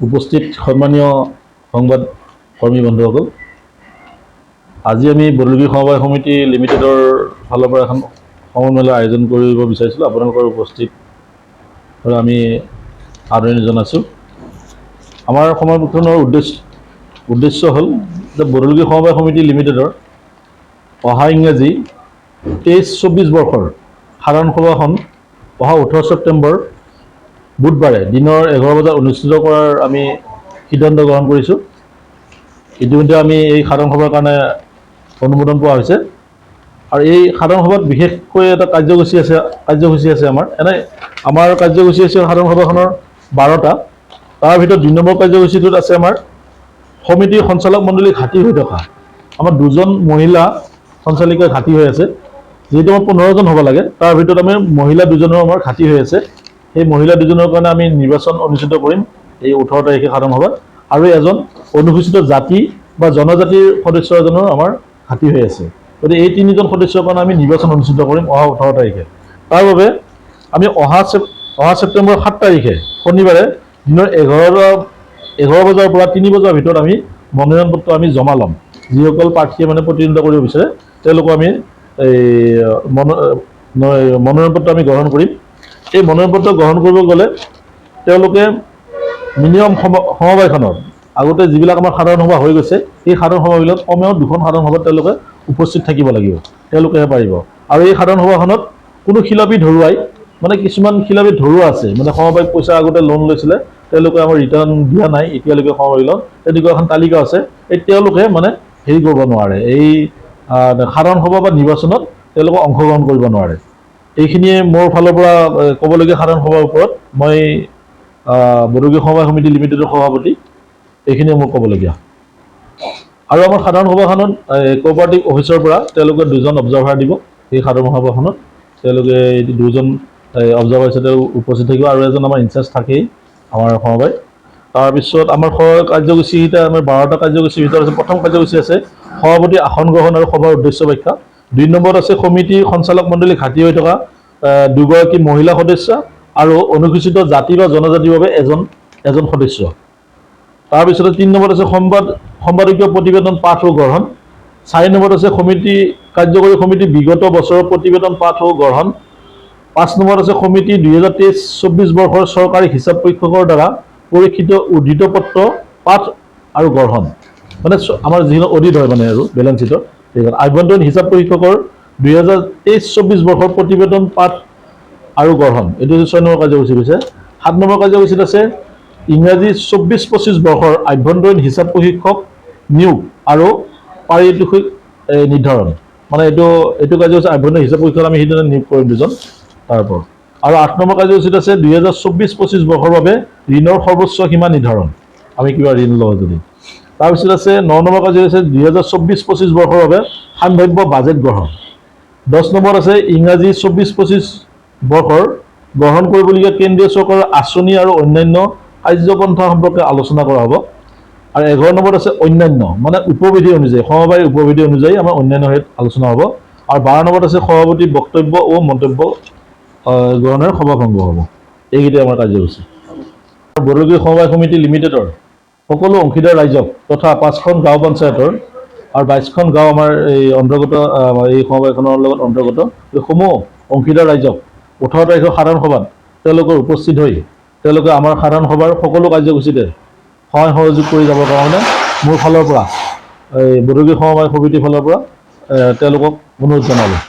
উপস্থিত সন্মানীয় সংবাদ কৰ্মী বন্ধুসকল, আজি আমি বৰলুগী সমবায় সমিতি লিমিটেডৰ ফালৰ পৰা এখন সমমেলৰ আয়োজন কৰিব বিচাৰিছিলোঁ। আপোনালোকৰ উপস্থিত আমি আদৰণি জনাইছোঁ। আমাৰ সমাৱেশনৰ উদ্দেশ্য হ'ল যে বৰলুগী সমবায় সমিতি লিমিটেডৰ অহা ইংৰাজী 23-24 বৰ্ষৰ সাধাৰণ সভাখন অহা 18 ছেপ্টেম্বৰ বুধবাৰে দিনৰ 11 বজাত অনুষ্ঠিত কৰাৰ আমি সিদ্ধান্ত গ্ৰহণ কৰিছোঁ। ইতিমধ্যে আমি এই সাধাৰণ সভাৰ কাৰণে অনুমোদন পোৱা হৈছে আৰু এই সাধাৰণ সভাত বিশেষকৈ এটা কাৰ্যসূচী আছে আমাৰ কাৰ্যসূচী আছে সাধাৰণ সভাখনৰ 12টা। তাৰ ভিতৰত 2 নম্বৰ কাৰ্যসূচীটোত আছে আমাৰ সমিতিৰ সঞ্চালক মণ্ডলী ঘাটি হৈ থকা আমাৰ 2জন মহিলা সঞ্চালিকা ঘাটি হৈ আছে, যিহেতু আমাৰ 15জন হ'ব লাগে। তাৰ ভিতৰত আমি মহিলা 2জনৰ আমাৰ ঘাটি হৈ আছে। সেই মহিলা 2জনৰ কাৰণে আমি নিৰ্বাচন অনুষ্ঠিত কৰিম এই 18 তাৰিখে সাধাৰণ সভাত, আৰু এজন অনুসূচিত জাতি বা জনজাতিৰ সদস্য এজনৰ আমাৰ ঘাটি হৈ আছে। গতিকে এই 3জন সদস্যৰ কাৰণে আমি নিৰ্বাচন অনুষ্ঠিত কৰিম অহা 18 তাৰিখে। তাৰ বাবে আমি অহা ছেপ্টেম্বৰ 7 তাৰিখে শনিবাৰে দিনৰ 11 বজাৰ পৰা 3 বজাৰ ভিতৰত আমি মনোনয়ন পত্ৰ আমি জমা ল'ম। যিসকল প্ৰাৰ্থীয়ে প্ৰতিদ্বন্দ্বিতা কৰিব বিচাৰে তেওঁলোকক আমি মনোনয়ন পত্ৰ আমি গ্ৰহণ কৰিম। এই মনোনয়ন পত্ৰ গ্ৰহণ কৰিব গ'লে তেওঁলোকে মিনিমাম সমবায়খনৰ আগতে যিবিলাক আমাৰ সাধাৰণ সভা হৈ গৈছে সেই সাধাৰণ সভাবিলাকত কমেও 2খন সাধাৰণ সভাত তেওঁলোকে উপস্থিত থাকিব লাগিব, তেওঁলোকেহে পাৰিব। আৰু এই সাধাৰণ সভাখনত কোনো খিলাপি ধৰুৱাই কিছুমান খিলাপি ধৰুৱা আছে, সমবায়িক পইচা আগতে লোন লৈছিলে, তেওঁলোকে আমাৰ ৰিটাৰ্ণ দিয়া নাই এতিয়ালৈকে সমবায়িক, তেনেকুৱা এখন তালিকা আছে। তেওঁলোকে হেৰি কৰিব নোৱাৰে, এই সাধাৰণ সভা বা নিৰ্বাচনত তেওঁলোকে অংশগ্ৰহণ কৰিব নোৱাৰে। এইখিনিয়ে মোৰ ফালৰ পৰা ক'বলগীয়া সাধাৰণ সভাৰ ওপৰত। মই বৰলুগী সমবায় সমিতি লিমিটেডৰ সভাপতি, এইখিনিয়ে মোৰ ক'বলগীয়া। আৰু আমাৰ সাধাৰণ সভাখনত কোঅপাৰেটিভ অফিচৰ পৰা তেওঁলোকে 2জন অবজাৰ্ভাৰ দিব। সেই সাধাৰণ সভাখনত তেওঁলোকে 2জন অবজাৰ্ভাৰ হিচাপে উপস্থিত থাকিব আৰু এজন আমাৰ ইনচাৰ্জ থাকেই আমাৰ সমবায়। তাৰপিছত আমাৰ কাৰ্যসূচীকেইটা আমাৰ 12টা কাৰ্যসূচীৰ ভিতৰত আছে। প্ৰথম কাৰ্যসূচী আছে সভাপতি আসন গ্ৰহণ আৰু সভাৰ উদ্দেশ্য ব্যাখ্যা। 2 নম্বৰত আছে সমিতিৰ সঞ্চালক মণ্ডলী ঘাটি হৈ থকা 2গৰাকী মহিলা সদস্য আৰু অনুসূচিত জাতি বা জনজাতিৰ বাবে এজন সদস্য। তাৰপিছতে 3 নম্বৰত আছে সম্পাদকীয় প্ৰতিবেদন পাঠ আৰু গ্ৰহণ। 4 নম্বৰত আছে কাৰ্যকৰী সমিতি বিগত বছৰৰ প্ৰতিবেদন পাঠ আৰু গ্ৰহণ। 5 নম্বৰত আছে সমিতি 2023-24 বৰ্ষৰ চৰকাৰী হিচাপ পৰীক্ষকৰ দ্বাৰা পৰীক্ষিত উদ্ধৃত পত্ৰ পাঠ আৰু গ্ৰহণ। আমাৰ যিখন অডিট হয় আৰু বেলেঞ্চ শ্বীটৰ আভ্যন্তৰীণ হিচাপ পৰীক্ষকৰ 2023-24 বৰ্ষৰ প্ৰতিবেদন পাঠ আৰু গ্ৰহণ। এইটো 6 নম্বৰ কাৰ্যসূচী হৈছে। 7 নম্বৰ কাৰ্যসূচীত আছে ইংৰাজী 24-25 বৰ্ষৰ আভ্যন্তৰীণ হিচাপ প্ৰশিক্ষক নিয়োগ আৰু পাৰিতোষিক নিৰ্ধাৰণ। এইটো কাৰ্যসূচী আভ্যন্তৰীণ হিচাপ প্ৰশিক্ষক আমি সেইদিনা নিয়োগ কৰিম 2জন তাৰ ওপৰত। আৰু 8 নম্বৰ কাৰ্যসূচীত আছে 2024-25 বৰ্ষৰ বাবে ঋণৰ সৰ্বোচ্চ সীমা নিৰ্ধাৰণ, আমি কিবা ঋণ লওঁ যদি। তাৰপিছত আছে 9 নম্বৰ কাৰ্যসূচী আছে 2024-25 বৰ্ষৰ বাবে সাম্ভাব্য বাজেট গ্ৰহণ। 10 নম্বৰত আছে ইংৰাজী 24-25 বৰ্ষৰ গ্ৰহণ কৰিবলগীয়া কেন্দ্ৰীয় চৰকাৰৰ আঁচনি আৰু অন্যান্য কাৰ্যপন্থা সম্পৰ্কে আলোচনা কৰা হ'ব। আৰু 11 নম্বৰত আছে অন্যান্য, উপবিধি অনুযায়ী সমবায়ৰ উপবিধি অনুযায়ী আমাৰ অন্যান্য হেৰিত আলোচনা হ'ব। আৰু 12 নম্বৰত আছে সভাপতিৰ বক্তব্য ও মন্তব্য গ্ৰহণৰ সভাভংগ হ'ব। এইকেইটাই আমাৰ কাৰ্যসূচী। বৰলুগী সমবায় সমিতি লিমিটেডৰ সকলো অংশীদাৰ ৰাইজক তথা 5খন গাঁও পঞ্চায়তৰ আৰু 22খন গাঁও আমাৰ এই অন্তৰ্গত এই সমবায়খনৰ লগত অন্তৰ্গত সমূহ অংশীদাৰ ৰাইজক 18 তাৰিখৰ সাধাৰণ সভাত তেওঁলোকৰ উপস্থিত হৈ তেওঁলোকে আমাৰ সাধাৰণ সভাৰ সকলো কাৰ্যসূচীতে সহায় সহযোগ কৰি যাবৰ কাৰণে মোৰ ফালৰ পৰা এই বৰলুগী সমবায় সমিতিৰ ফালৰ পৰা তেওঁলোকক অনুৰোধ জনালোঁ।